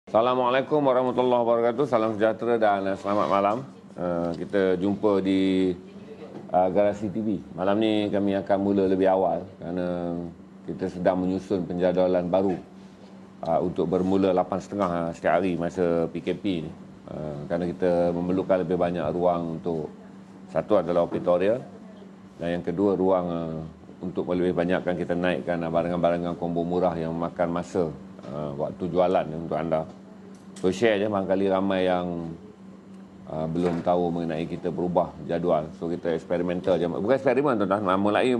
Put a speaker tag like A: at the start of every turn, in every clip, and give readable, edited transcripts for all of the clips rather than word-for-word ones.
A: Assalamualaikum warahmatullahi wabarakatuh. Salam sejahtera dan selamat malam. Kita jumpa di Garasi TV. Malam ni kami akan mula lebih awal kerana kita sedang menyusun penjadualan baru untuk bermula 8.30 setiap hari masa PKP ni. Kerana kita memerlukan lebih banyak ruang untuk, satu adalah auditorium dan yang kedua ruang untuk lebih banyakkan kita naikkan barangan-barangan combo murah yang memakan masa waktu jualan untuk anda. So share je, barangkali ramai yang belum tahu mengenai kita berubah jadual. So kita eksperimental je. Bukan eksperimen tuan-tuan. Mulai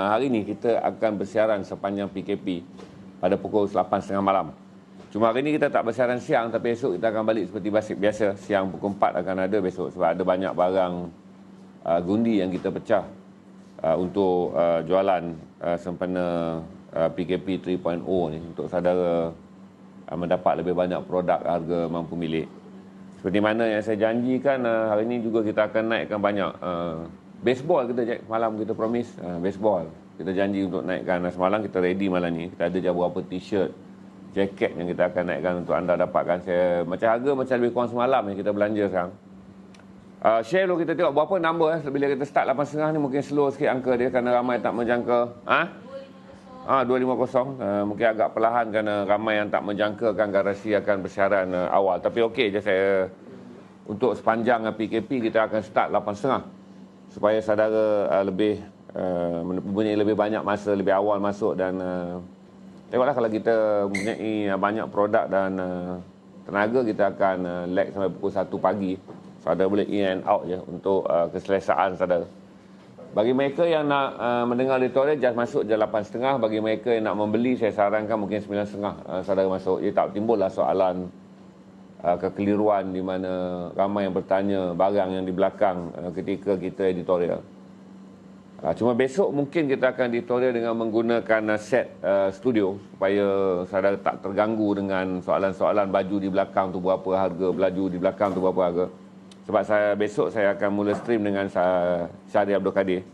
A: hari ni kita akan bersiaran sepanjang PKP pada pukul 8.30 malam. Cuma hari ni kita tak bersiaran siang, tapi esok kita akan balik seperti biasa. Siang pukul 4 akan ada besok sebab ada banyak barang gundi yang kita pecah untuk jualan sempena PKP 3.0 ni untuk saudara mendapat lebih banyak produk harga mampu milik. Seperti mana yang saya janjikan, hari ini juga kita akan naikkan banyak baseball kita malam kita promise baseball. Kita janji untuk naikkan semalam, kita ready malam ni. Kita ada beberapa t-shirt, jaket yang kita akan naikkan untuk anda dapatkan. Saya macam harga macam lebih kurang semalam yang kita belanja sekarang. Share dulu, kita tengok berapa number bila kita start 8.30 ni mungkin slow sikit angka dia kerana ramai tak menjangka. 250 mungkin agak perlahan kerana ramai yang tak menjangkakan Garasi akan bersiaran awal. Tapi okey je, saya untuk sepanjang PKP kita akan start 8.30 supaya saudara lebih mempunyai lebih banyak masa lebih awal masuk dan tengoklah kalau kita mempunyai banyak produk dan tenaga, kita akan lag sampai pukul 1 pagi. Saudara boleh in and out je untuk keselesaan saudara. Bagi mereka yang nak mendengar editorial, just masuk je 8.30. Bagi mereka yang nak membeli, saya sarankan mungkin 9.30 saudara masuk. Jadi tak timbullah soalan kekeliruan di mana ramai yang bertanya barang yang di belakang ketika kita editorial. Cuma besok mungkin kita akan editorial dengan menggunakan set studio supaya saudara tak terganggu dengan soalan-soalan baju di belakang tu berapa harga, baju di belakang tu berapa harga. Sebab besok saya akan mula stream dengan Syahrir Abdul Kadir.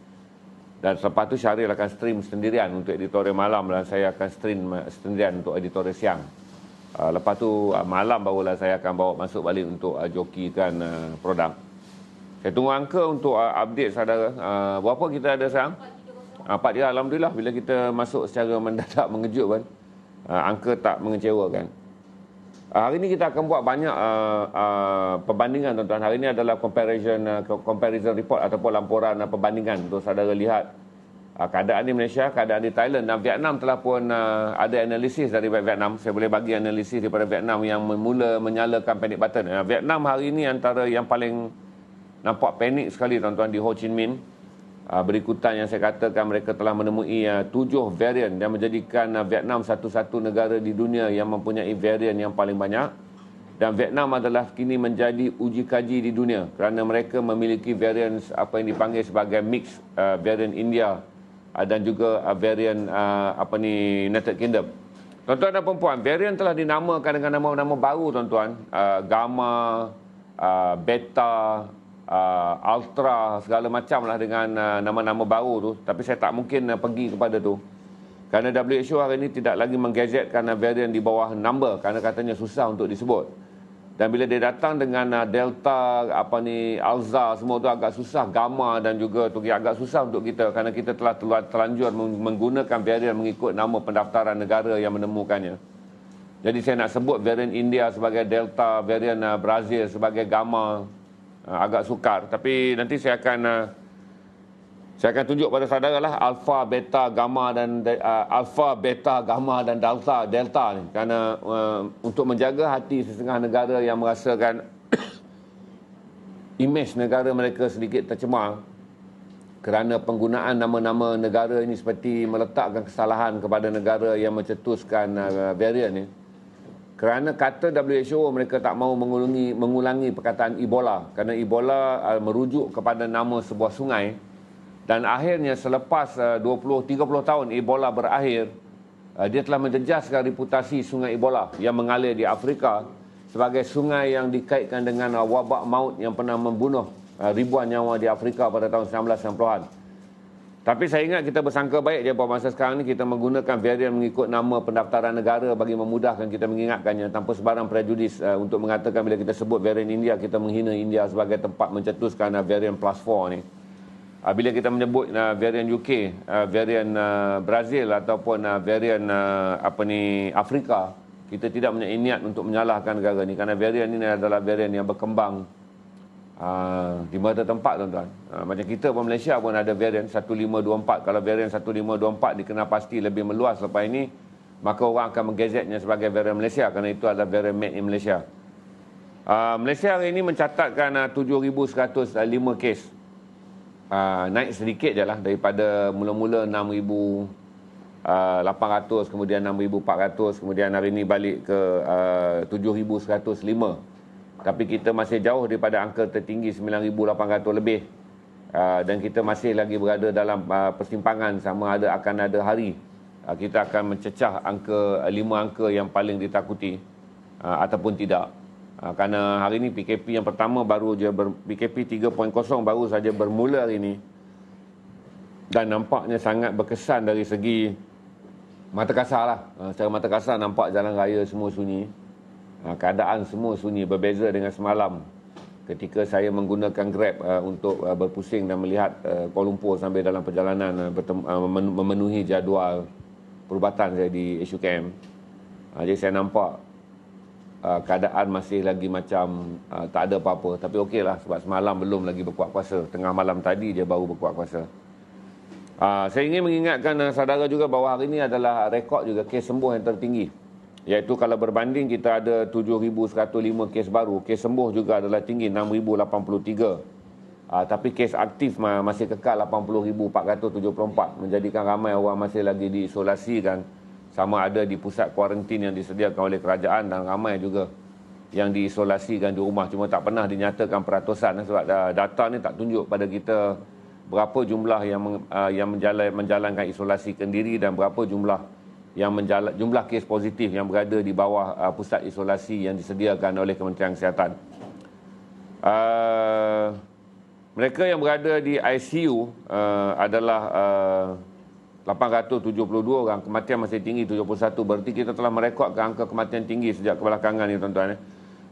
A: Dan selepas tu Syahrir akan stream sendirian untuk editorial malam dan saya akan stream sendirian untuk editorial siang. Lepas tu malam barulah saya akan bawa masuk balik untuk jokikan produk. Saya tunggu angka untuk update saudara. Berapa kita ada sekarang? 4.3. Alhamdulillah, bila kita masuk secara mendadak mengejutkan, angka tak mengecewakan. Hari ini kita akan buat banyak perbandingan tuan-tuan. Hari ini adalah comparison report ataupun laporan perbandingan untuk saudara lihat keadaan di Malaysia, keadaan di Thailand dan Vietnam telah pun ada analisis dari Vietnam. Saya boleh bagi analisis daripada Vietnam yang mula menyalakan panic button. Vietnam hari ini antara yang paling nampak panik sekali tuan-tuan di Ho Chi Minh. Berikutan yang saya katakan mereka telah menemui 7 varian dan menjadikan Vietnam satu-satu negara di dunia yang mempunyai varian yang paling banyak. Dan Vietnam adalah kini menjadi uji kaji di dunia kerana mereka memiliki varian apa yang dipanggil sebagai mix varian India dan juga varian United Kingdom. Tuan-tuan dan perempuan, varian telah dinamakan dengan nama-nama baru tuan-tuan. Gamma, Beta, Ultra, segala macam lah dengan nama-nama baru tu. Tapi saya tak mungkin pergi kepada tu kerana WHO hari ini tidak lagi menggazetkan varian di bawah number kerana katanya susah untuk disebut. Dan bila dia datang dengan Delta, Alza, semua tu agak susah. Gamma dan juga tu agak susah untuk kita kerana kita telah terlanjur menggunakan varian mengikut nama pendaftaran negara yang menemukannya. Jadi saya nak sebut varian India sebagai Delta, varian Brazil sebagai Gamma, agak sukar. Tapi nanti saya akan tunjuk pada saudara lah alfa, beta, gamma dan delta ni kerana untuk menjaga hati setengah negara yang merasakan imej negara mereka sedikit tercemar kerana penggunaan nama-nama negara ini seperti meletakkan kesalahan kepada negara yang mencetuskan varian ni. Kerana kata WHO mereka tak mahu mengulangi perkataan Ebola kerana Ebola merujuk kepada nama sebuah sungai dan akhirnya selepas 20-30 tahun Ebola berakhir, dia telah menjejaskan reputasi sungai Ebola yang mengalir di Afrika sebagai sungai yang dikaitkan dengan wabak maut yang pernah membunuh ribuan nyawa di Afrika pada tahun 1990-an. Tapi saya ingat kita bersangka baik je bahawa masa sekarang ni kita menggunakan varian mengikut nama pendaftaran negara bagi memudahkan kita mengingatkannya tanpa sebarang prejudis untuk mengatakan bila kita sebut varian India, kita menghina India sebagai tempat mencetuskan varian +4 ni. Bila kita menyebut varian UK, varian Brazil ataupun varian Afrika, kita tidak punya niat untuk menyalahkan negara ni kerana varian ini adalah varian yang berkembang di mana tempat, tuan-tuan. Macam kita pun Malaysia pun ada varian 1524. Kalau varian 1524 dikenal pasti lebih meluas lepas ini, maka orang akan menggazetnya sebagai varian Malaysia kerana itu adalah varian made in Malaysia. Malaysia hari ini mencatatkan 7,105 kes. Naik sedikit je lah daripada mula-mula 6,800, kemudian 6,400, kemudian hari ini balik ke 7,105. Tapi kita masih jauh daripada angka tertinggi 9,800 lebih. Dan kita masih lagi berada dalam persimpangan sama ada akan ada hari kita akan mencecah angka 5 angka yang paling ditakuti ataupun tidak. Kerana hari ini PKP yang pertama baru je PKP 3.0 baru saja bermula hari ini. Dan nampaknya sangat berkesan dari segi mata kasar lah. Secara mata kasar nampak jalan raya semua sunyi. Keadaan semua sunyi, berbeza dengan semalam ketika saya menggunakan Grab untuk berpusing dan melihat Kuala Lumpur sambil dalam perjalanan memenuhi jadual perubatan saya di SUKM. Jadi saya nampak keadaan masih lagi macam tak ada apa-apa. Tapi okeylah sebab semalam belum lagi berkuat kuasa. Tengah malam tadi je baru berkuat kuasa. Saya ingin mengingatkan saudara juga bahawa hari ini adalah rekod juga kes sembuh yang tertinggi. Iaitu kalau berbanding kita ada 7,105 kes baru, kes sembuh juga adalah tinggi 6,083. Tapi kes aktif masih kekal 80,474, menjadikan ramai orang masih lagi diisolasikan sama ada di pusat kuarantin yang disediakan oleh kerajaan dan ramai juga yang diisolasikan di rumah. Cuma tak pernah dinyatakan peratusan sebab data ni tak tunjuk pada kita berapa jumlah yang menjalankan isolasi kendiri dan berapa jumlah kes positif yang berada di bawah pusat isolasi yang disediakan oleh Kementerian Kesihatan. Mereka yang berada di ICU adalah 872 orang, kematian masih tinggi 71, berarti kita telah merekodkan angka kematian tinggi sejak kebelakangan ni, tuan-tuan.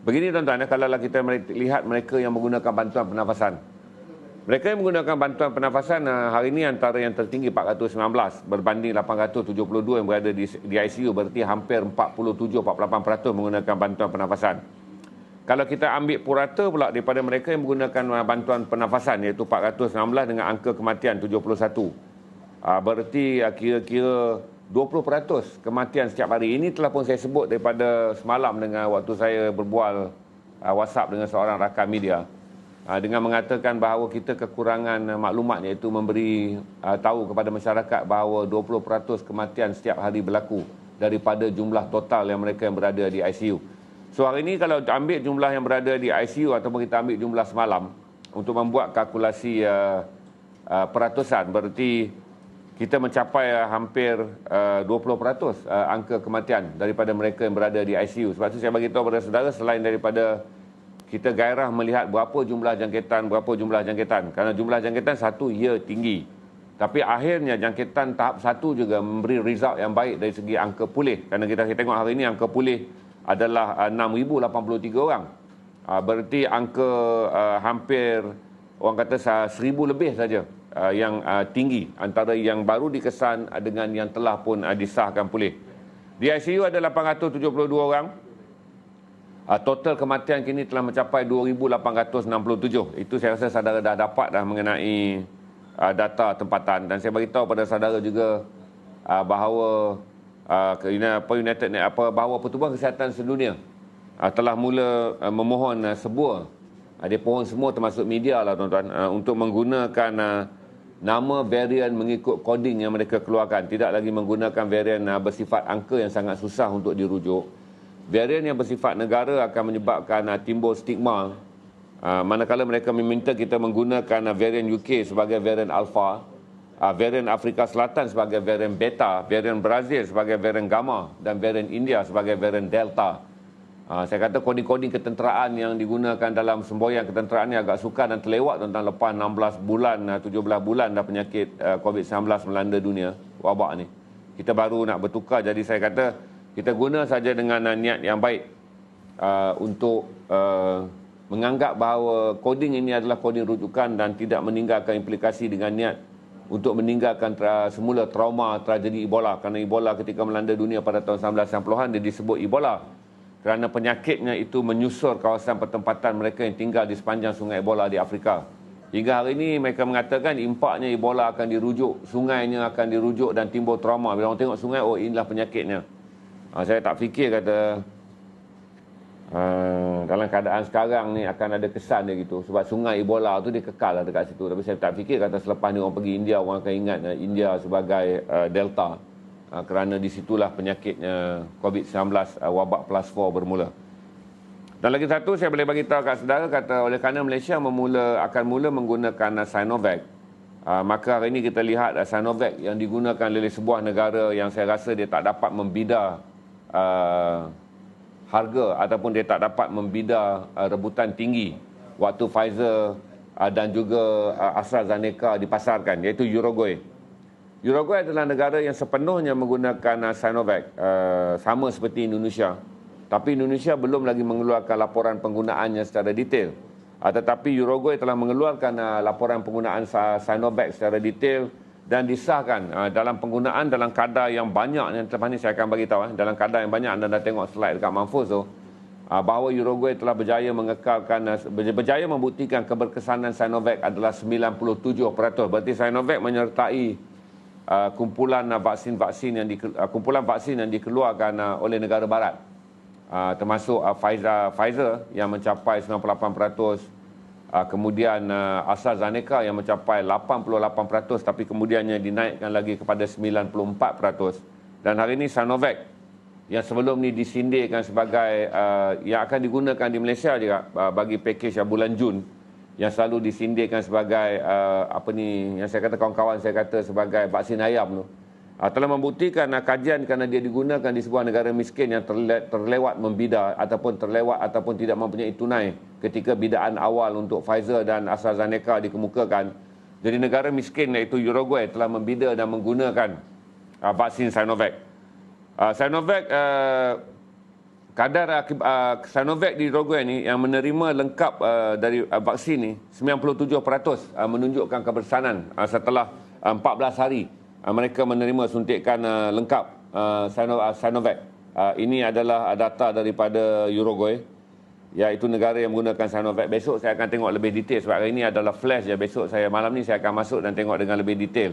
A: Begini, tuan-tuan, kalau kita lihat mereka yang menggunakan bantuan pernafasan. Mereka yang menggunakan bantuan pernafasan hari ini antara yang tertinggi 419 berbanding 872 yang berada di ICU, berarti hampir 47-48% menggunakan bantuan pernafasan. Kalau kita ambil purata pula daripada mereka yang menggunakan bantuan pernafasan, iaitu 416 dengan angka kematian 71. Berarti kira-kira 20% kematian setiap hari. Ini telah pun saya sebut daripada semalam dengan waktu saya berbual WhatsApp dengan seorang rakan media. Dengan mengatakan bahawa kita kekurangan maklumat, iaitu memberi tahu kepada masyarakat bahawa 20% kematian setiap hari berlaku daripada jumlah total yang mereka yang berada di ICU. So hari ini kalau ambil jumlah yang berada di ICU ataupun kita ambil jumlah semalam untuk membuat kalkulasi peratusan, berarti kita mencapai hampir 20% angka kematian daripada mereka yang berada di ICU. Sebab itu saya bagi tahu kepada saudara, selain daripada kita gairah melihat berapa jumlah jangkitan. Kerana jumlah jangkitan satu, ya tinggi. Tapi akhirnya jangkitan tahap 1 juga memberi result yang baik dari segi angka pulih. Kerana kita tengok hari ini angka pulih adalah 6,083 orang. Berarti angka hampir orang kata 1,000 lebih saja yang tinggi antara yang baru dikesan dengan yang telah pun disahkan pulih. Di ICU ada 872 orang. Total kematian kini telah mencapai 2,867. Itu saya rasa saudara dah dapat mengenai data tempatan. Dan saya beritahu pada saudara juga bahawa bahawa Pertubuhan Kesihatan Sedunia telah mula memohon sebuah, dia pohon semua termasuk media lah, tuan-tuan, untuk menggunakan nama varian mengikut coding yang mereka keluarkan. Tidak lagi menggunakan varian bersifat angka yang sangat susah untuk dirujuk. Varian yang bersifat negara akan menyebabkan timbul stigma. Manakala mereka meminta kita menggunakan varian UK sebagai varian Alpha, varian Afrika Selatan sebagai varian Beta, varian Brazil sebagai varian Gamma dan varian India sebagai varian Delta. Saya kata koding-koding ketenteraan yang digunakan dalam semboyan ketenteraan ni agak sukar dan terlewat tentang lepas 16 bulan, 17 bulan dah penyakit COVID-19 melanda dunia, wabak ni. Kita baru nak bertukar, jadi saya kata kita guna saja dengan niat yang baik untuk menganggap bahawa koding ini adalah koding rujukan dan tidak meninggalkan implikasi dengan niat untuk meninggalkan semula trauma tragedi Ebola. Kerana Ebola ketika melanda dunia pada tahun 1990-an dia disebut Ebola kerana penyakitnya itu menyusur kawasan pertempatan mereka yang tinggal di sepanjang sungai Ebola di Afrika. Hingga hari ini mereka mengatakan impaknya Ebola akan dirujuk, sungainya akan dirujuk dan timbul trauma. Bila orang tengok sungai, oh inilah penyakitnya. Saya tak fikir kata dalam keadaan sekarang ni akan ada kesan dia gitu. Sebab sungai Ebola tu dia kekal lah dekat situ. Tapi saya tak fikir kata selepas ni orang pergi India, orang akan ingat India sebagai Delta. Kerana disitulah penyakitnya COVID-19 wabak plus 4 bermula. Dan lagi satu saya boleh bagi tahu kat saudara, kata oleh kerana Malaysia akan mula menggunakan Sinovac, maka hari ini kita lihat Sinovac yang digunakan oleh sebuah negara yang saya rasa dia tak dapat membida harga ataupun dia tak dapat membida rebutan tinggi waktu Pfizer dan juga AstraZeneca dipasarkan, iaitu Uruguay. Uruguay adalah negara yang sepenuhnya menggunakan Sinovac, sama seperti Indonesia. Tapi Indonesia belum lagi mengeluarkan laporan penggunaannya secara detail. Tetapi Uruguay telah mengeluarkan laporan penggunaan Sinovac secara detail dan disahkan dalam penggunaan dalam kadar yang banyak. Yang lepas ni saya akan bagi tahu dalam kadar yang banyak, anda dah tengok slide dekat Mahfuz tu, bahawa Uruguay telah berjaya berjaya membuktikan keberkesanan Sinovac adalah 97%. Berarti Sinovac menyertai kumpulan vaksin yang dikeluarkan oleh negara barat, termasuk Pfizer yang mencapai 98%, kemudian AstraZeneca yang mencapai 88%, tapi kemudiannya dinaikkan lagi kepada 94%. Dan hari ini Sinovac yang sebelum ni disindirkan sebagai yang akan digunakan di Malaysia juga bagi pakej bulan Jun, yang selalu disindirkan sebagai yang saya kata kawan-kawan saya kata sebagai vaksin ayam tu, telah membuktikan kajian kerana dia digunakan di sebuah negara miskin yang terlewat membida ataupun tidak mempunyai tunai ketika bidaan awal untuk Pfizer dan AstraZeneca dikemukakan. Jadi negara miskin iaitu Uruguay telah membida dan menggunakan vaksin Sinovac. Kadar Sinovac di Uruguay ni yang menerima lengkap dari vaksin ni 97% menunjukkan kebersanan setelah 14 hari mereka menerima suntikan lengkap Sinovac. Ini adalah data daripada Uruguay, iaitu negara yang menggunakan Sinovac. Besok saya akan tengok lebih detail sebab hari ini adalah flash je. Besok malam ni saya akan masuk dan tengok dengan lebih detail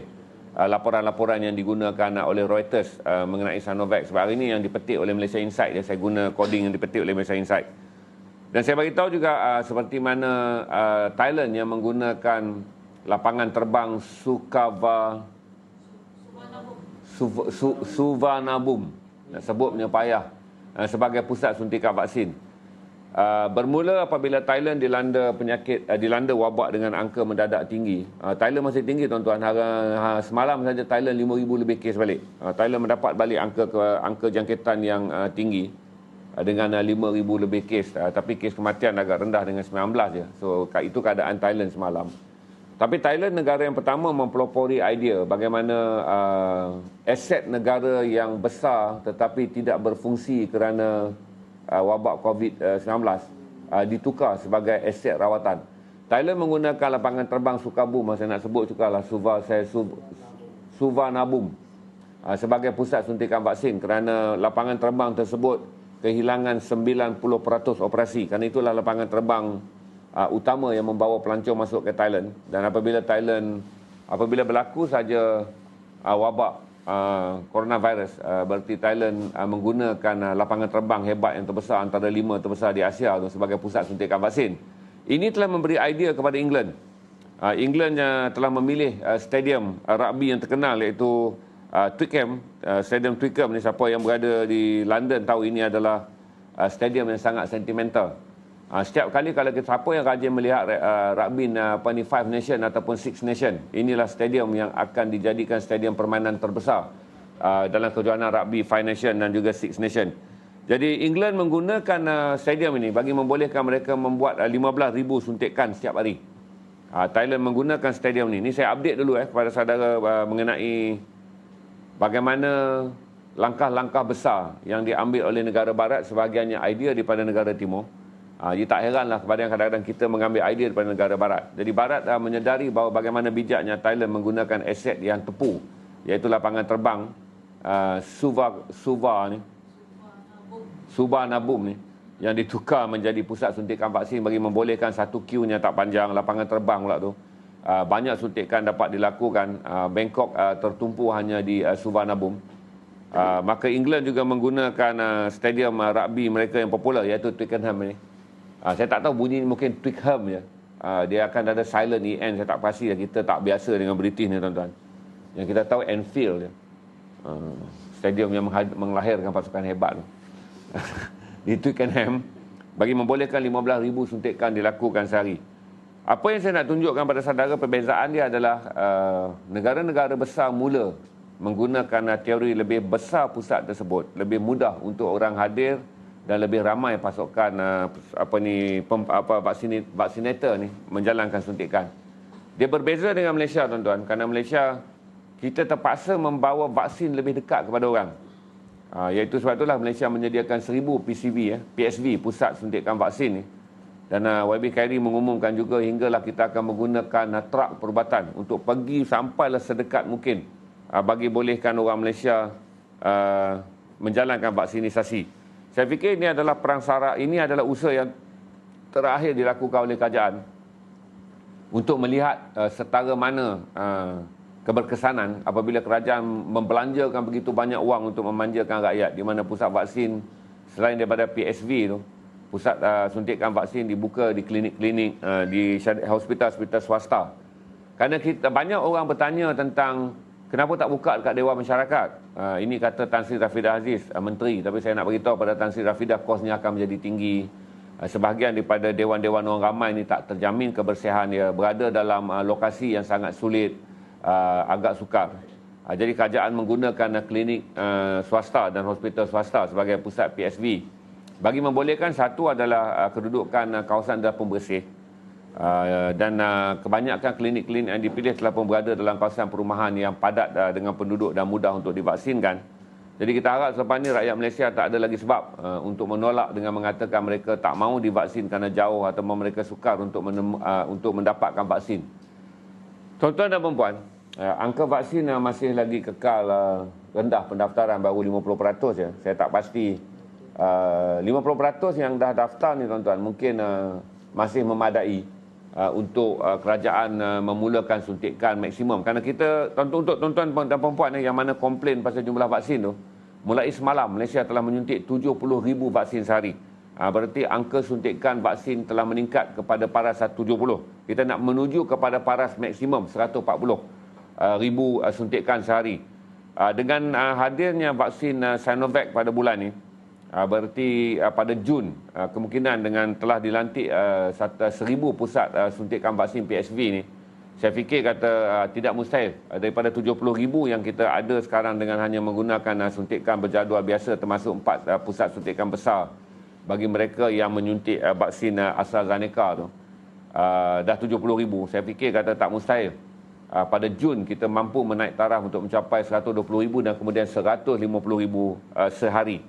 A: laporan-laporan yang digunakan oleh Reuters mengenai Sinovac. Sebab hari ini yang dipetik oleh Malaysia Insight, saya guna coding yang dipetik oleh Malaysia Insight. Dan saya bagi tahu juga seperti mana Thailand yang menggunakan lapangan terbang Suvarnabhumi, nak sebut punya payah, sebagai pusat suntikan vaksin. Bermula apabila Thailand dilanda wabak dengan angka mendadak tinggi. Thailand masih tinggi tuan-tuan. Semalam saja Thailand 5,000 lebih kes balik. Thailand mendapat balik angka jangkitan yang tinggi dengan 5,000 lebih kes. Tapi kes kematian agak rendah dengan 19 je. So itu keadaan Thailand semalam. Tapi Thailand negara yang pertama mempelopori idea bagaimana aset negara yang besar tetapi tidak berfungsi kerana wabak COVID-19 ditukar sebagai aset rawatan. Thailand menggunakan lapangan terbang Sukarno, saya nak sebut juga lah Suvarnabhumi sebagai pusat suntikan vaksin kerana lapangan terbang tersebut kehilangan 90% operasi. Kerana itulah lapangan terbang utama yang membawa pelancong masuk ke Thailand. Dan apabila berlaku saja wabak coronavirus, berarti Thailand menggunakan lapangan terbang hebat yang terbesar, antara 5 terbesar di Asia sebagai pusat suntikan vaksin. Ini telah memberi idea kepada England. England telah memilih stadium rugby yang terkenal iaitu Twickenham. Stadium Twickenham ni, siapa yang berada di London tahu ini adalah stadium yang sangat sentimental. Setiap kali kalau siapa yang rajin melihat rugby Five Nation ataupun Six Nation, inilah stadium yang akan dijadikan stadium permainan terbesar dalam kejohanan rugby Five Nation dan juga Six Nation. Jadi England menggunakan stadium ini bagi membolehkan mereka membuat 15,000 suntikan setiap hari. Thailand menggunakan stadium ini. Ini saya update dulu kepada saudara mengenai bagaimana langkah-langkah besar yang diambil oleh negara barat, sebahagiannya idea daripada negara timur. Jadi tak heranlah kepada yang kadang-kadang kita mengambil idea daripada negara barat. Jadi barat menyedari bahawa bagaimana bijaknya Thailand menggunakan aset yang tepu, iaitu lapangan terbang Suvarnabhumi ni, yang ditukar menjadi pusat suntikan vaksin bagi membolehkan satu queue-nya tak panjang, lapangan terbang pula tu. Banyak suntikan dapat dilakukan. Bangkok tertumpu hanya di Suvarnabhumi. Maka England juga menggunakan stadium rugby mereka yang popular, iaitu Twickenham ni. Saya tak tahu bunyi mungkin Twickenham je. Dia akan ada silent EN, saya tak pasti. Kita tak biasa dengan British ni tuan-tuan. Yang kita tahu Anfield je. Stadium yang melahirkan pasukan hebat tu. Di Twickenham, bagi membolehkan 15,000 suntikan dilakukan sehari. Apa yang saya nak tunjukkan pada saudara, perbezaan dia adalah negara-negara besar mula menggunakan teori lebih besar pusat tersebut, lebih mudah untuk orang hadir dan lebih ramai pasukan vaksinator ni menjalankan suntikan. Dia berbeza dengan Malaysia tuan-tuan, kerana Malaysia kita terpaksa membawa vaksin lebih dekat kepada orang. Iaitu sebab itulah Malaysia menyediakan 1,000 PSV, pusat suntikan vaksin ni. Dan YB Khairi mengumumkan juga hinggalah kita akan menggunakan truk perubatan untuk pergi sampailah sedekat mungkin bagi bolehkan orang Malaysia menjalankan vaksinisasi. Saya fikir ini adalah perang saraf, ini adalah usaha yang terakhir dilakukan oleh kerajaan untuk melihat setara mana keberkesanan apabila kerajaan membelanjakan begitu banyak wang untuk memanjakan rakyat, di mana pusat vaksin selain daripada PSV tu, pusat suntikan vaksin dibuka di klinik-klinik, di hospital-hospital swasta. Kerana kita banyak orang bertanya tentang kenapa tak buka dekat Dewan Masyarakat. Ini kata Tan Sri Rafidah Aziz, Menteri. Tapi saya nak beritahu pada Tan Sri Rafidah, kosnya akan menjadi tinggi. Sebahagian daripada dewan-dewan orang ramai ini tak terjamin kebersihan dia. Berada dalam lokasi yang sangat sulit, agak sukar. Jadi kerajaan menggunakan klinik swasta dan hospital swasta sebagai pusat PSV. Bagi membolehkan, satu adalah kedudukan kawasan adalah pembersih. Dan kebanyakan klinik-klinik yang dipilih telah pun berada dalam kawasan perumahan yang padat dengan penduduk dan mudah untuk divaksinkan. Jadi kita harap selepas ini rakyat Malaysia tak ada lagi sebab untuk menolak dengan mengatakan mereka tak mahu divaksin kerana jauh atau mereka sukar untuk mendapatkan vaksin. Tuan-tuan dan puan-puan, angka vaksin masih lagi kekal rendah, pendaftaran baru 50% je. Saya tak pasti 50% yang dah daftar ni tuan-tuan mungkin masih memadai untuk kerajaan memulakan suntikan maksimum. Kerana kita, untuk tuan-tuan dan perempuan yang mana komplain pasal jumlah vaksin tu, mulai semalam Malaysia telah menyuntik 70,000 vaksin sehari. Berarti angka suntikan vaksin telah meningkat kepada paras 70. Kita nak menuju kepada paras maksimum 140,000 suntikan sehari. Dengan hadirnya vaksin Sinovac pada bulan ni, berarti pada Jun kemungkinan dengan telah dilantik 1,000 pusat suntikan vaksin PSV ni, saya fikir kata tidak mustahil daripada 70,000 yang kita ada sekarang dengan hanya menggunakan suntikan berjadual biasa, termasuk 4 pusat suntikan besar bagi mereka yang menyuntik vaksin AstraZeneca tu, dah 70,000. Saya fikir kata tak mustahil pada Jun kita mampu menaik taraf untuk mencapai 120,000 dan kemudian 150,000 sehari.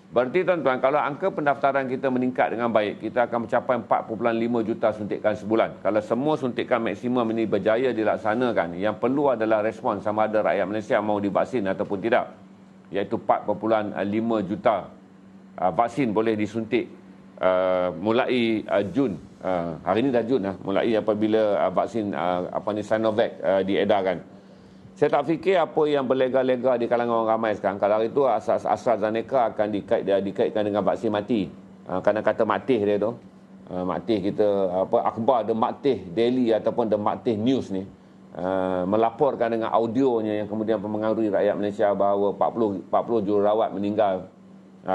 A: Berarti tuan-tuan, kalau angka pendaftaran kita meningkat dengan baik, kita akan mencapai 4.5 juta suntikan sebulan. Kalau semua suntikan maksimum ini berjaya dilaksanakan, yang perlu adalah respon sama ada rakyat Malaysia mahu divaksin ataupun tidak, iaitu 4.5 juta vaksin boleh disuntik mulai Jun. Hari ini dah Jun mulai apabila vaksin Sinovac diedarkan. Saya tak fikir apa yang berlega-lega di kalangan orang ramai sekarang. Kalau itu AstraZeneca akan dikaitkan dengan vaksin mati. Kerana kata Maktih dia tu. Maktih kita, akhbar The Maktih Daily ataupun The Maktih News ni. Melaporkan dengan audionya yang kemudian mempengaruhi rakyat Malaysia bahawa 40 jururawat meninggal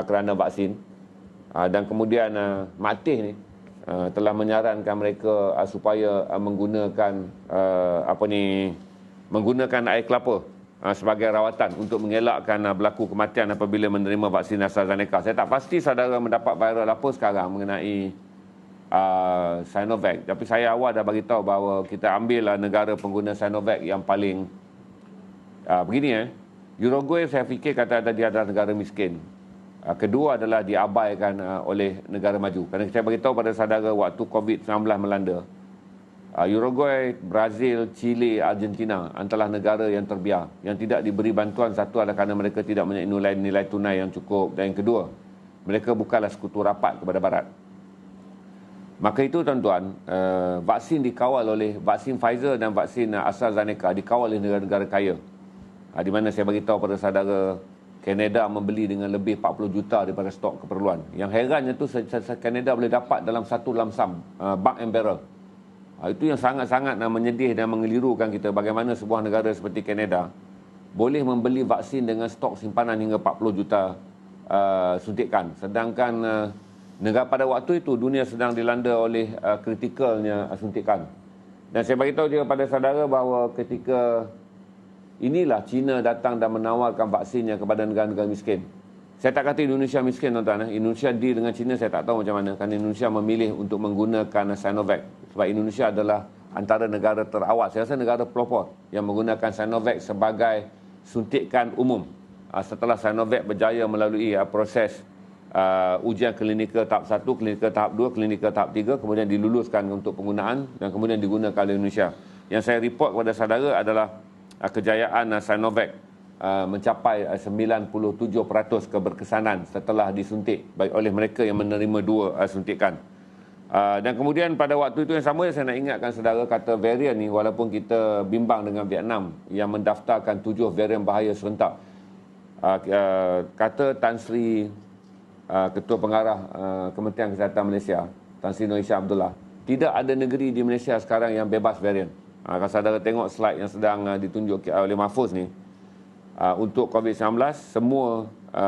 A: kerana vaksin. Dan kemudian Maktih ni telah menyarankan mereka supaya menggunakan menggunakan air kelapa sebagai rawatan untuk mengelakkan berlaku kematian apabila menerima vaksin AstraZeneca. Saya tak pasti saudara mendapat viral apa sekarang mengenai Sinovac. Tapi saya awal dah bagi tahu bahawa kita ambillah negara pengguna Sinovac yang paling begini Uruguay saya fikir kata dia adalah negara miskin. Kedua adalah diabaikan oleh negara maju. Kerana saya bagi tahu pada saudara waktu COVID-19 melanda, Uruguay, Brazil, Chile, Argentina antara negara yang terbiar. Yang tidak diberi bantuan, satu adalah kerana mereka tidak mempunyai nilai tunai yang cukup. Dan yang kedua, mereka bukanlah sekutu rapat kepada Barat. Maka itu tuan-tuan, vaksin dikawal oleh, vaksin Pfizer dan vaksin AstraZeneca dikawal oleh negara-negara kaya. Di mana saya bagi tahu pada saudara, Kanada membeli dengan lebih 40 juta daripada stok keperluan. Yang herannya tu Kanada boleh dapat dalam satu lamsam, bark and barrel. Itu yang sangat-sangat menyedih dan mengelirukan kita, bagaimana sebuah negara seperti Kanada boleh membeli vaksin dengan stok simpanan hingga 40 juta suntikan. Sedangkan negara pada waktu itu dunia sedang dilanda oleh kritikalnya suntikan. Dan saya beritahu juga pada saudara bahawa ketika inilah China datang dan menawarkan vaksinnya kepada negara-negara miskin. Saya tak kata Indonesia miskin, tuan-tuan. Indonesia deal dengan China, saya tak tahu macam mana. Kerana Indonesia memilih untuk menggunakan Sinovac. Sebab Indonesia adalah antara negara terawal. Saya rasa negara pelopor yang menggunakan Sinovac sebagai suntikan umum. Setelah Sinovac berjaya melalui proses ujian klinikal tahap 1, klinikal tahap 2, klinikal tahap 3, kemudian diluluskan untuk penggunaan dan kemudian digunakan oleh Indonesia. Yang saya report kepada saudara adalah kejayaan Sinovac mencapai 97% keberkesanan setelah disuntik baik oleh mereka yang menerima 2 suntikan. Dan kemudian pada waktu itu yang sama, saya nak ingatkan saudara, kata varian ni, walaupun kita bimbang dengan Vietnam yang mendaftarkan 7 varian bahaya serentak, kata Tan Sri Ketua Pengarah Kementerian Kesihatan Malaysia, Tan Sri Nur Ishak Abdullah, tidak ada negeri di Malaysia sekarang yang bebas varian. Kalau saudara tengok slide yang sedang ditunjuk oleh Mahfuz ni, untuk COVID-19, semua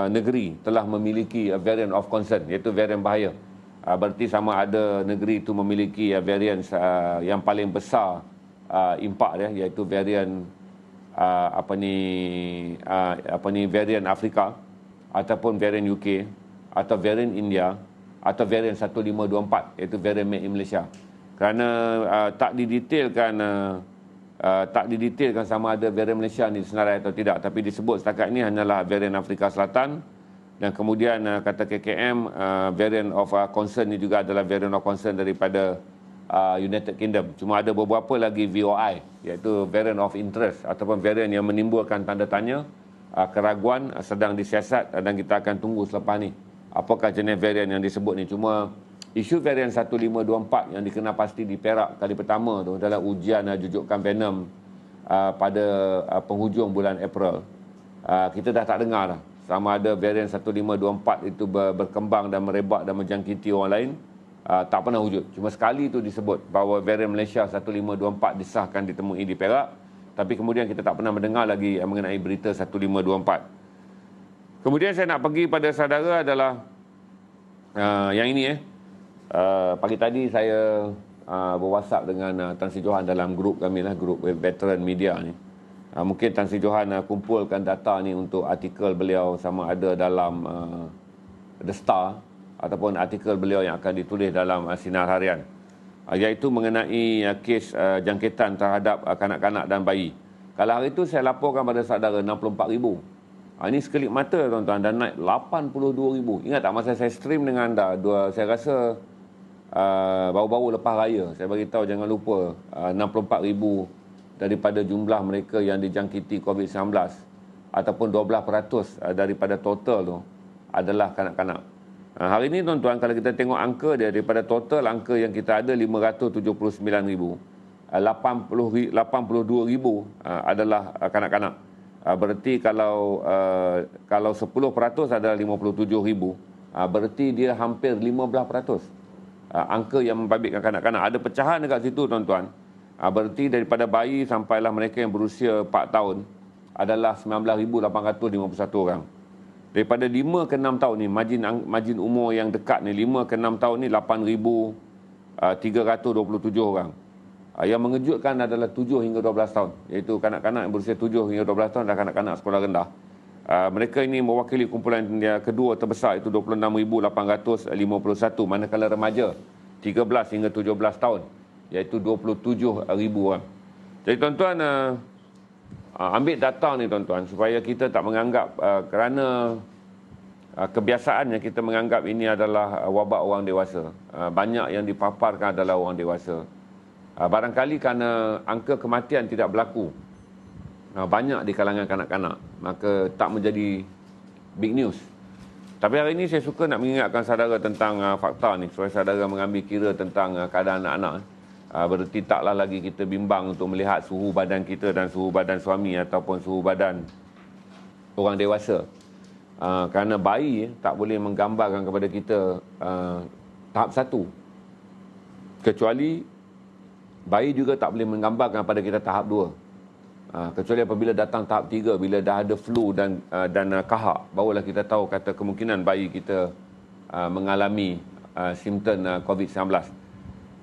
A: negeri telah memiliki variant of concern, iaitu varian bahaya. Berarti sama ada negeri itu memiliki varian yang paling besar impak dia, iaitu varian varian Afrika, ataupun varian UK, atau varian India, atau varian 1524, iaitu varian made in Malaysia. Kerana tak didetailkan sama ada varian Malaysia ni senarai atau tidak, tapi disebut setakat ini hanyalah varian Afrika Selatan. Dan kemudian kata KKM, variant of concern ni juga adalah variant of concern daripada United Kingdom. Cuma ada beberapa lagi VOI, iaitu variant of interest ataupun variant yang menimbulkan tanda tanya, keraguan, sedang disiasat, dan kita akan tunggu selepas ni apakah jenis variant yang disebut ni. Cuma isu varian 1524 yang dikenal pasti di Perak kali pertama tu dalam ujian jujukan Venom pada penghujung bulan April. Kita dah tak dengar dah sama ada varian 1524 itu berkembang dan merebak dan menjangkiti orang lain. Tak pernah wujud. Cuma sekali tu disebut bahawa varian Malaysia 1524 disahkan ditemui di Perak, tapi kemudian kita tak pernah mendengar lagi mengenai berita 1524. Kemudian saya nak pergi pada saudara adalah yang ini pagi tadi saya berwhatsapp dengan Tan Sri Johan dalam grup kami lah, grup veteran media ni. Mungkin Tan Sri Johan kumpulkan data ni untuk artikel beliau sama ada dalam The Star ataupun artikel beliau yang akan ditulis dalam Sinar Harian, iaitu mengenai kes jangkitan terhadap kanak-kanak dan bayi. Kalau hari itu saya laporkan pada saudara 64,000. Ini sekelip mata tuan-tuan, dan naik 82,000. Ingat tak masa saya stream dengan anda, saya rasa baru-baru lepas raya, saya beritahu jangan lupa 64,000 daripada jumlah mereka yang dijangkiti COVID-19 ataupun 12% daripada total tu adalah kanak-kanak. Hari ini tuan-tuan, kalau kita tengok angka dia, daripada total angka yang kita ada 579,000, 82,000 adalah kanak-kanak. Berarti kalau 10% adalah 57,000, berarti dia hampir 15%. Angka yang membabitkan kanak-kanak. Ada pecahan dekat situ tuan-tuan. Berarti daripada bayi sampailah mereka yang berusia 4 tahun adalah 19,851 orang. Daripada 5 ke 6 tahun ni, margin umur yang dekat ni, 5 ke 6 tahun ni 8,327 orang. Yang mengejutkan adalah 7 hingga 12 tahun, iaitu kanak-kanak yang berusia 7 hingga 12 tahun dan kanak-kanak sekolah rendah. Mereka ini mewakili kumpulan yang kedua terbesar, itu 26,851, manakala remaja 13 hingga 17 tahun, iaitu 27,000 orang. Jadi tuan-tuan, ambil data ni tuan-tuan, supaya kita tak menganggap kerana kebiasaannya kita menganggap ini adalah wabak orang dewasa. Banyak yang dipaparkan adalah orang dewasa. Barangkali kerana angka kematian tidak berlaku banyak di kalangan kanak-kanak, maka tak menjadi big news. Tapi hari ini saya suka nak mengingatkan saudara tentang fakta ni, supaya saudara mengambil kira tentang keadaan anak-anak. Berarti taklah lagi kita bimbang untuk melihat suhu badan kita dan suhu badan suami ataupun suhu badan orang dewasa. Kerana bayi tak boleh menggambarkan kepada kita tahap 1. Kecuali bayi juga tak boleh menggambarkan kepada kita tahap 2. Kecuali apabila datang tahap 3, bila dah ada flu dan kahak, barulah kita tahu kata kemungkinan bayi kita mengalami simptom COVID-19.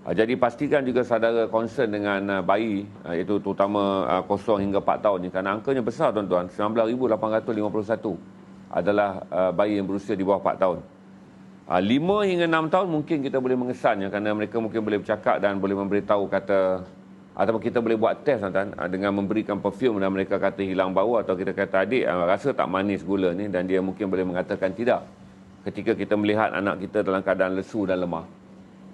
A: Jadi pastikan juga saudara concern dengan bayi, iaitu terutama 0 hingga 4 tahun ni, kerana angkanya besar tuan-tuan. 19,851 adalah bayi yang berusia di bawah 4 tahun. 5 hingga 6 tahun mungkin kita boleh mengesannya, kerana mereka mungkin boleh bercakap dan boleh memberitahu kata, ataupun kita boleh buat test tuan-tuan, dengan memberikan perfume dan mereka kata hilang bau, atau kita kata adik rasa tak manis gula ni, dan dia mungkin boleh mengatakan tidak ketika kita melihat anak kita dalam keadaan lesu dan lemah.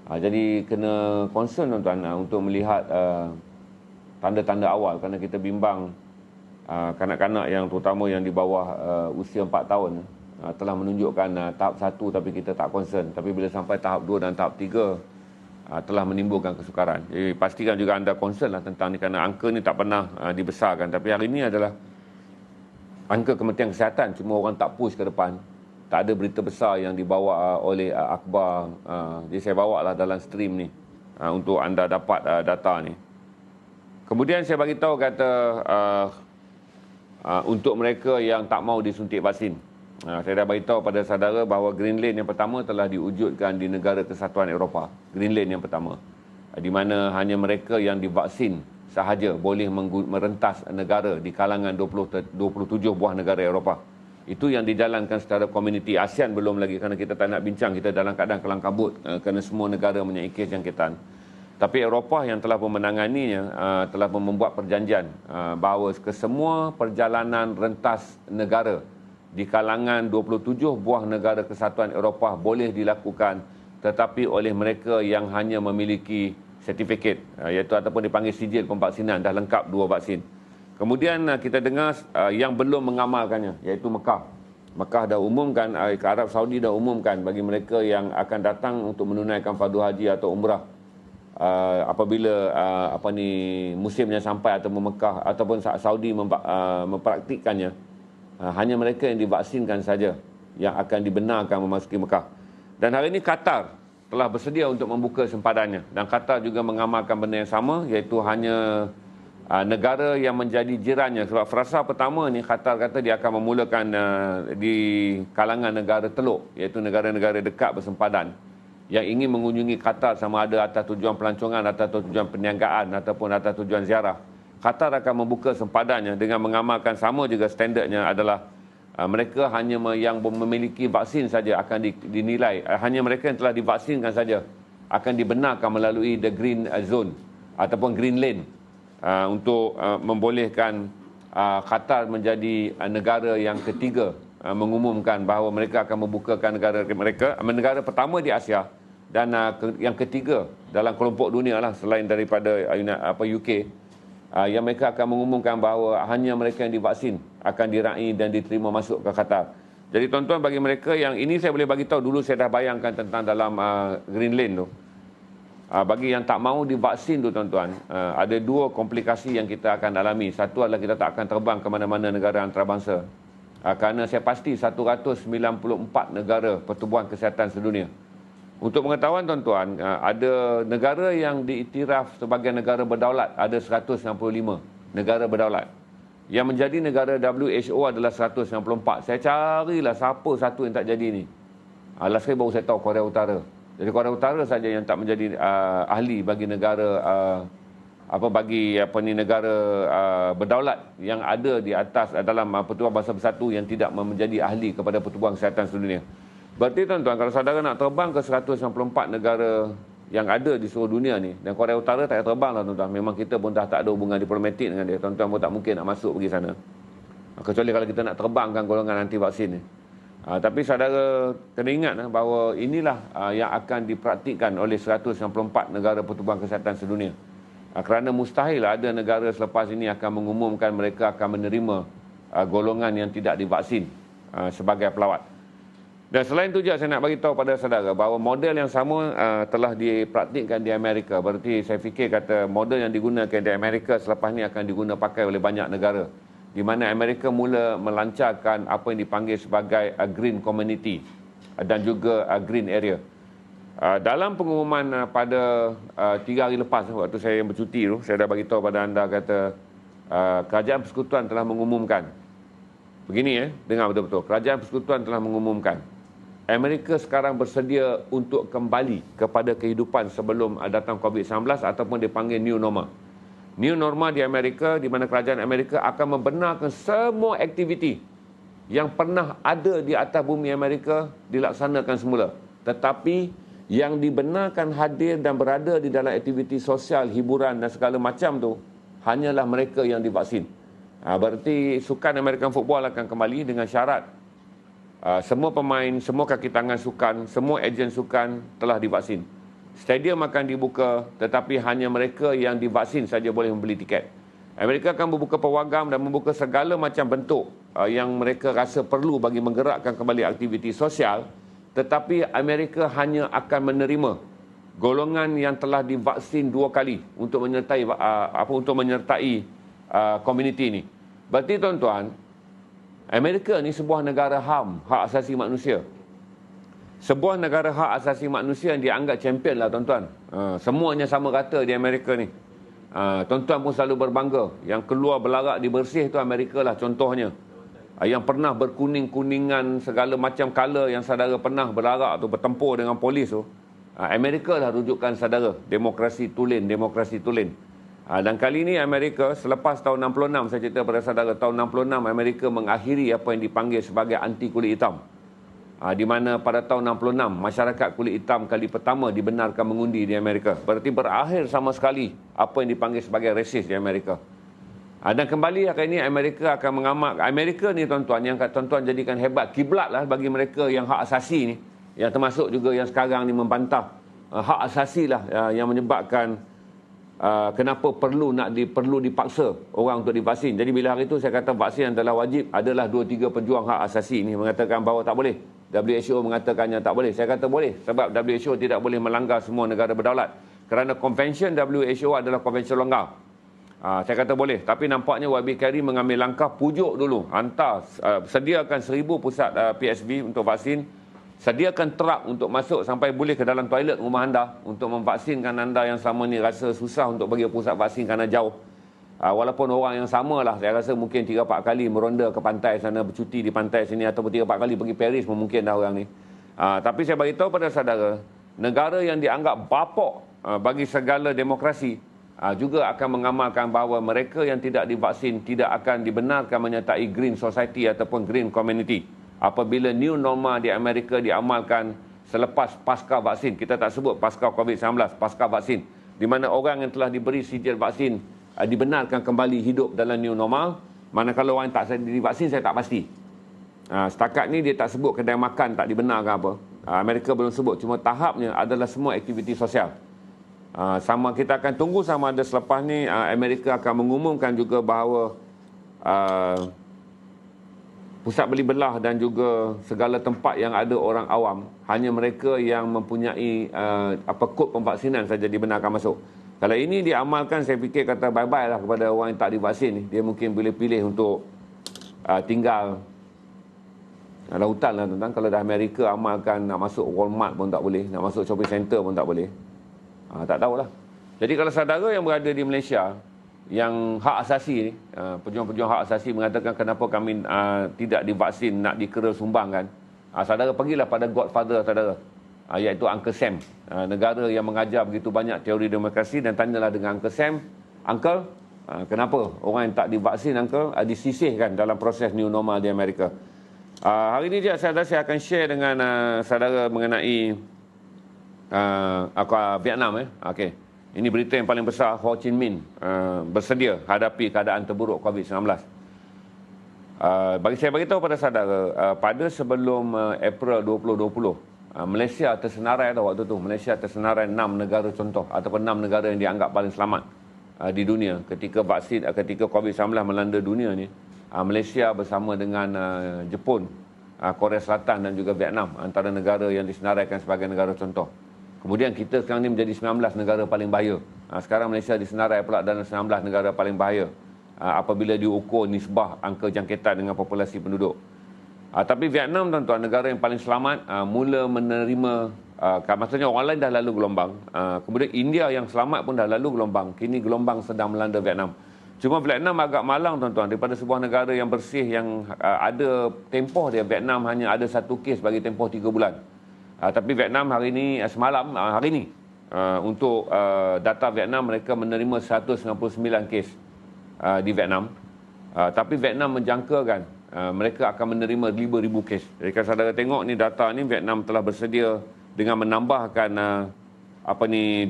A: Jadi kena concern tuan-tuan untuk melihat tanda-tanda awal, kerana kita bimbang kanak-kanak yang terutama yang di bawah usia 4 tahun telah menunjukkan tahap 1 tapi kita tak concern, tapi bila sampai tahap 2 dan tahap 3 telah menimbulkan kesukaran. Jadi pastikan juga anda concern lah tentang ni, kerana angka ni tak pernah dibesarkan, tapi hari ini adalah angka kematian kesihatan, cuma orang tak push ke depan. Tak ada berita besar yang dibawa oleh akhbar. Jadi saya bawa lah dalam stream ni untuk anda dapat data ni. Kemudian saya bagi tahu kata untuk mereka yang tak mau disuntik vaksin. Saya dah beritahu pada saudara bahawa Green Lane yang pertama telah diwujudkan di negara Kesatuan Eropah. Green Lane yang pertama, di mana hanya mereka yang divaksin sahaja boleh merentas negara di kalangan 27 buah negara Eropah. Itu yang dijalankan secara komuniti. ASEAN belum lagi, kerana kita tak nak bincang, kita dalam keadaan kelang kabut kerana semua negara mempunyai kes jangkitan. Tapi Eropah yang telah menanganinya telah membuat perjanjian bahawa kesemua perjalanan rentas negara di kalangan 27 buah negara Kesatuan Eropah boleh dilakukan, tetapi oleh mereka yang hanya memiliki sertifikat, iaitu ataupun dipanggil sijil pemvaksinan, dah lengkap 2 vaksin. Kemudian kita dengar yang belum mengamalkannya, iaitu Mekah. Mekah dah umumkan, Arab Saudi dah umumkan bagi mereka yang akan datang untuk menunaikan fardu haji atau umrah. Apabila musimnya sampai atau Mekah ataupun Saudi mempraktikkannya, hanya mereka yang divaksinkan saja yang akan dibenarkan memasuki Mekah. Dan hari ini Qatar telah bersedia untuk membuka sempadannya, dan Qatar juga mengamalkan benda yang sama, iaitu hanya negara yang menjadi jirannya. Sebab frasa pertama ni Qatar kata dia akan memulakan di kalangan negara teluk, iaitu negara-negara dekat bersempadan yang ingin mengunjungi Qatar, sama ada atas tujuan pelancongan atau tujuan perniagaan ataupun atas tujuan ziarah. Qatar akan membuka sempadannya dengan mengamalkan sama juga standardnya adalah mereka hanya yang memiliki vaksin saja akan dinilai, hanya mereka yang telah divaksinkan saja akan dibenarkan melalui the green zone ataupun green lane, untuk membolehkan Qatar menjadi negara yang ketiga mengumumkan bahawa mereka akan membukakan negara mereka, negara pertama di Asia dan yang ketiga dalam kelompok dunia lah, selain daripada UK, yang mereka akan mengumumkan bahawa hanya mereka yang divaksin akan diraih dan diterima masuk ke Qatar. Jadi tuan-tuan, bagi mereka yang ini saya boleh bagi tahu, dulu saya dah bayangkan tentang dalam Green Lane tu. Bagi yang tak mahu divaksin tu tuan-tuan, ada 2 komplikasi yang kita akan alami. Satu adalah kita tak akan terbang ke mana-mana negara antarabangsa, kerana saya pasti 194 negara Pertubuhan Kesihatan Sedunia. Untuk pengetahuan tuan-tuan, ada negara yang diiktiraf sebagai negara berdaulat, ada 165 negara berdaulat. Yang menjadi negara WHO adalah 194. Saya carilah siapa satu yang tak jadi ni. Last kali baru saya tahu Korea Utara. Jadi Korea Utara saja yang tak menjadi ahli bagi negara bagi negara berdaulat yang ada di atas dalam Pertubuhan Bangsa Bersatu yang tidak menjadi ahli kepada Pertubuhan Kesihatan Sedunia. Berarti tuan-tuan, kalau saudara nak terbang ke 194 negara yang ada di seluruh dunia ni, dan Korea Utara tak payah terbang lah tuan-tuan. Memang kita pun dah tak ada hubungan diplomatik dengan dia. Tuan-tuan pun tak mungkin nak masuk pergi sana. Kecuali kalau kita nak terbangkan golongan anti vaksin ni. Tapi saudara kena ingat bahawa inilah yang akan dipraktikkan oleh 194 negara Pertubuhan Kesihatan Sedunia. Kerana mustahil ada negara selepas ini akan mengumumkan mereka akan menerima golongan yang tidak divaksin sebagai pelawat. Dan selain itu juga saya nak bagi tahu pada saudara bahawa model yang sama telah dipraktikkan di Amerika. Berarti saya fikir kata model yang digunakan di Amerika selepas ini akan digunakan pakai oleh banyak negara. Di mana Amerika mula melancarkan apa yang dipanggil sebagai green community dan juga green area. Dalam pengumuman pada 3 hari lepas, waktu saya bercuti tu, saya dah bagi tahu pada anda kata Kerajaan Persekutuan telah mengumumkan. Begini dengar betul-betul. Kerajaan Persekutuan telah mengumumkan Amerika sekarang bersedia untuk kembali kepada kehidupan sebelum datang COVID-19 ataupun dipanggil new normal. New normal di Amerika, di mana kerajaan Amerika akan membenarkan semua aktiviti yang pernah ada di atas bumi Amerika dilaksanakan semula. Tetapi yang dibenarkan hadir dan berada di dalam aktiviti sosial, hiburan dan segala macam tu hanyalah mereka yang divaksin. Berarti sukan American Football akan kembali dengan syarat semua pemain, semua kaki tangan sukan, semua ejen sukan telah divaksin. Stadium akan dibuka, tetapi hanya mereka yang divaksin saja boleh membeli tiket. Amerika akan membuka pawagam dan membuka segala macam bentuk yang mereka rasa perlu bagi menggerakkan kembali aktiviti sosial, tetapi Amerika hanya akan menerima golongan yang telah divaksin 2 kali untuk menyertai komuniti ini. Berarti tuan-tuan, Amerika ni sebuah negara HAM, hak asasi manusia. Sebuah negara hak asasi manusia yang dianggap champion lah tuan-tuan. Semuanya sama rata di Amerika ni. Tuan-tuan pun selalu berbangga. Yang keluar belarak di bersih tu Amerika lah contohnya. Yang pernah berkuning-kuningan segala macam color yang saudara pernah belarak tu, bertempur dengan polis tu. Amerika lah rujukan saudara. Demokrasi tulen, demokrasi tulen. Dan kali ini Amerika selepas tahun 66, saya cerita pada saudara, tahun 66 Amerika mengakhiri apa yang dipanggil sebagai anti kulit hitam. Di mana pada tahun 66 masyarakat kulit hitam kali pertama dibenarkan mengundi di Amerika. Berarti berakhir sama sekali apa yang dipanggil sebagai rasis di Amerika. Dan kembali hari ini Amerika akan mengamak. Amerika ni tuan-tuan, yang tuan-tuan jadikan hebat, kiblat lah bagi mereka yang hak asasi ni, yang termasuk juga yang sekarang ni membantah hak asasi lah yang menyebabkan kenapa perlu dipaksa orang untuk divaksin. Jadi bila hari itu saya kata vaksin adalah wajib, adalah 2-3 pejuang hak asasi ni mengatakan bahawa tak boleh. WHO mengatakannya tak boleh. Saya kata boleh, sebab WHO tidak boleh melanggar semua negara berdaulat. Kerana konvensyen WHO adalah konvensyen longgar. Saya kata boleh. Tapi nampaknya YB Kerry mengambil langkah pujuk dulu. Hantar, sediakan 1000 pusat PSV untuk vaksin. Sediakan truk untuk masuk sampai boleh ke dalam toilet rumah anda untuk memvaksinkan anda yang selama ni rasa susah untuk pergi pusat vaksin kerana jauh. Walaupun orang yang sama lah, saya rasa mungkin 3-4 kali meronda ke pantai sana, bercuti di pantai sini, ataupun 3-4 kali pergi Paris pun mungkin dah orang ni. Tapi saya beritahu pada saudara, negara yang dianggap bapok bagi segala demokrasi juga akan mengamalkan bahawa mereka yang tidak divaksin tidak akan dibenarkan menyertai green society ataupun green community. Apabila new normal di Amerika diamalkan selepas pasca vaksin, kita tak sebut pasca COVID-19, pasca vaksin, di mana orang yang telah diberi sijil vaksin dibenarkan kembali hidup dalam new normal. Manakala orang yang tak divaksin, saya tak pasti. Setakat ni dia tak sebut kedai makan tak dibenarkan apa. Amerika belum sebut, cuma tahapnya adalah semua aktiviti sosial. Sama kita akan tunggu sama ada selepas ni Amerika akan mengumumkan juga bahawa pusat beli belah dan juga segala tempat yang ada orang awam, hanya mereka yang mempunyai kod pemvaksinan saja dibenarkan masuk. Kalau ini diamalkan, saya fikir kata bye-bye lah kepada orang yang tak divaksin ni. Dia mungkin boleh pilih untuk tinggal lautan lah tuan-tuan. Kalau dah Amerika amalkan nak masuk Walmart pun tak boleh, nak masuk shopping center pun tak boleh. Tak tahulah. Jadi kalau saudara yang berada di Malaysia yang hak asasi ni, pejuang-pejuang hak asasi mengatakan kenapa kami tidak divaksin, nak dikira sumbangkan, saudara pergilah pada godfather saudara, iaitu Uncle Sam, negara yang mengajar begitu banyak teori demokrasi, dan tanyalah dengan Uncle Sam Uncle, kenapa orang yang tak divaksin, Uncle, disisihkan dalam proses new normal di Amerika? Hari ini je saya akan share dengan saudara mengenai Vietnam. Okay. Ini berita yang paling besar. Ho Chi Minh bersedia hadapi keadaan terburuk COVID-19. Bagi saya beritahu pada saudara, pada sebelum April 2020, Malaysia tersenarai waktu tu. Malaysia tersenarai 6 negara contoh ataupun 6 negara yang dianggap paling selamat di dunia ketika COVID-19 melanda dunia ni. Malaysia bersama dengan Jepun, Korea Selatan dan juga Vietnam antara negara yang disenaraikan sebagai negara contoh. Kemudian kita sekarang ni menjadi 19 negara paling bahaya. Sekarang Malaysia disenarai pula dalam 19 negara paling bahaya apabila diukur nisbah angka jangkitan dengan populasi penduduk. Tapi Vietnam, tuan-tuan, negara yang paling selamat, mula menerima, maksudnya orang lain dah lalu gelombang. Kemudian India yang selamat pun dah lalu gelombang. Kini gelombang sedang melanda Vietnam. Cuma Vietnam agak malang, tuan-tuan, daripada sebuah negara yang bersih yang ada tempoh dia. Vietnam hanya ada 1 kes bagi tempoh 3 bulan. Tapi Vietnam hari ini, hari ini, untuk data Vietnam, mereka menerima 199 kes di Vietnam. Tapi Vietnam menjangkakan mereka akan menerima 5,000 kes. Jadi kalau saudara tengok ni data ni, Vietnam telah bersedia dengan menambahkan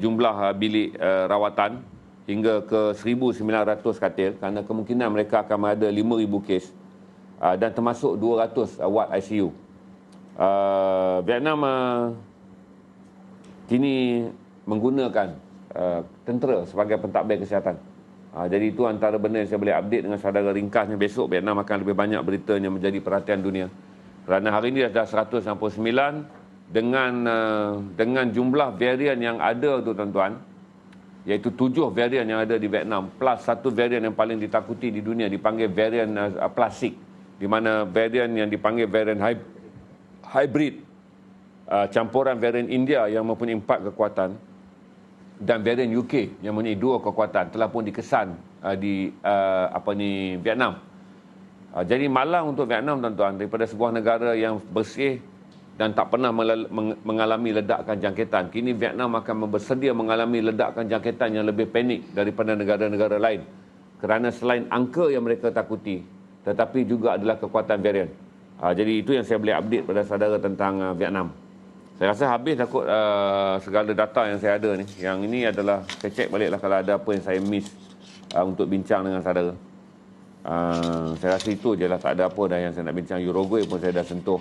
A: jumlah bilik rawatan hingga ke 1,900 katil kerana kemungkinan mereka akan ada 5,000 kes dan termasuk 200 ward ICU. Vietnam kini menggunakan tentera sebagai pentadbir kesihatan. Jadi itu antara benda yang saya boleh update dengan saudara ringkasnya. Besok Vietnam akan lebih banyak beritanya menjadi perhatian dunia. Kerana hari ini dah 169 dengan jumlah varian yang ada tu, tuan-tuan, iaitu 7 varian yang ada di Vietnam plus 1 varian yang paling ditakuti di dunia dipanggil varian plastik, di mana varian yang dipanggil varian hybrid, campuran varian India yang mempunyai 4 kekuatan dan varian UK yang mempunyai 2 kekuatan telah pun dikesan di Vietnam. Jadi malang untuk Vietnam, tuan-tuan, daripada sebuah negara yang bersih dan tak pernah mengalami ledakan jangkitan. Kini Vietnam akan bersedia mengalami ledakan jangkitan yang lebih panik daripada negara-negara lain. Kerana selain angka yang mereka takuti, tetapi juga adalah kekuatan varian. Jadi itu yang saya boleh update pada saudara tentang Vietnam. Saya rasa habis takut segala data yang saya ada ni. Yang ini adalah, saya cek baliklah kalau ada apa yang saya miss untuk bincang dengan saudara. Saya rasa itu je lah, tak ada apa dah yang saya nak bincang. Uruguay pun saya dah sentuh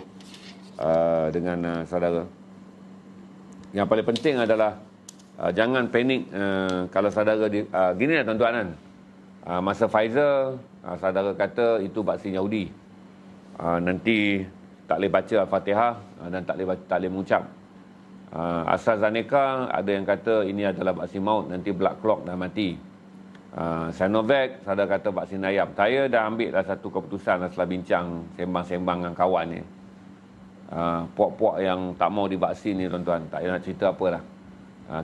A: dengan saudara. Yang paling penting adalah jangan panik kalau saudara gini lah, tuan-tuan, kan. Masa Pfizer, saudara kata itu vaksin Yahudi. Nanti tak boleh baca Al-Fatihah dan tak boleh mengucap. AstraZeneca ada yang kata ini adalah vaksin maut, nanti blood clot dah mati. Sinovac, saudara kata vaksin ayam. Saya dah ambil dah satu keputusan setelah bincang, sembang-sembang dengan kawan ni. Puak-puak yang tak mau divaksin ni, tuan-tuan, tak payah nak cerita apa dah.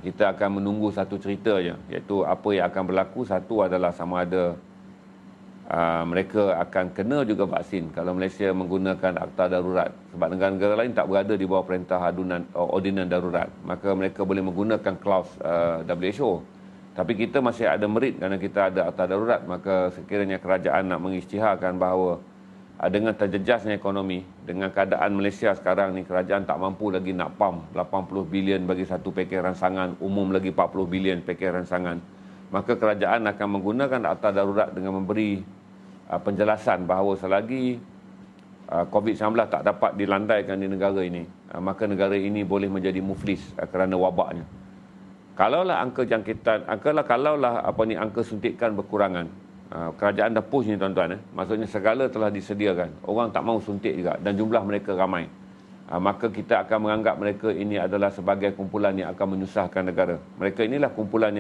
A: Kita akan menunggu satu cerita je, iaitu apa yang akan berlaku. Satu adalah sama ada mereka akan kena juga vaksin kalau Malaysia menggunakan akta darurat. Sebab negara-negara lain tak berada di bawah perintah ordinan darurat, maka mereka boleh menggunakan klaus WHO. Tapi kita masih ada merit kerana kita ada akta darurat. Maka sekiranya kerajaan nak mengisytiharkan bahawa dengan terjejasnya ekonomi, dengan keadaan Malaysia sekarang ni, kerajaan tak mampu lagi nak pump 80 bilion bagi satu pakej rangsangan, umum lagi 40 bilion pakej rangsangan, maka kerajaan akan menggunakan akta darurat dengan memberi penjelasan bahawa selagi COVID-19 tak dapat dilandaikan di negara ini, maka negara ini boleh menjadi muflis kerana wabaknya. Kalaulah angka jangkitan, kalaulah angka suntikan berkurangan, kerajaan dah push ni, tuan-tuan, maksudnya segala telah disediakan, orang tak mau suntik juga dan jumlah mereka ramai, maka kita akan menganggap mereka ini adalah sebagai kumpulan yang akan menyusahkan negara. Mereka inilah kumpulan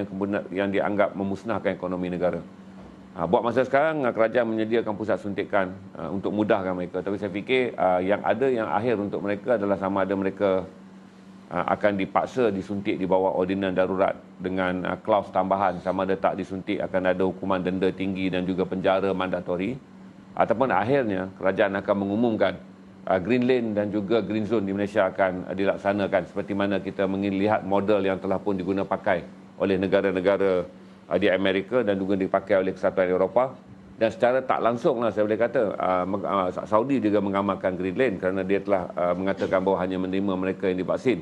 A: yang dianggap memusnahkan ekonomi negara. Buat masa sekarang kerajaan menyediakan pusat suntikan untuk mudahkan mereka, tapi saya fikir yang akhir untuk mereka adalah sama ada mereka akan dipaksa disuntik di bawah ordinan darurat dengan klaus tambahan, sama ada tak disuntik akan ada hukuman denda tinggi dan juga penjara mandatori, ataupun akhirnya kerajaan akan mengumumkan Green Lane dan juga Green Zone di Malaysia akan dilaksanakan seperti mana kita melihat model yang telah pun digunakan pakai oleh negara-negara di Amerika dan juga dipakai oleh Kesatuan Eropah. Dan secara tak langsung lah saya boleh kata Saudi juga mengamalkan Greenland kerana dia telah mengatakan bahawa hanya menerima mereka yang divaksin.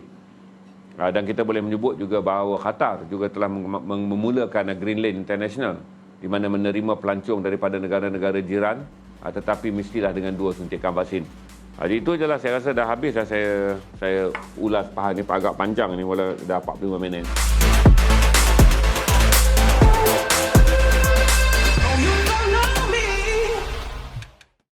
A: Dan kita boleh menyebut juga bahawa Qatar juga telah memulakan Greenland International di mana menerima pelancong daripada negara-negara jiran tetapi mestilah dengan 2 suntikan vaksin. Jadi itu je lah, saya rasa dah habis dah saya ulas pahan ni agak panjang ni, wala dah 45 minit.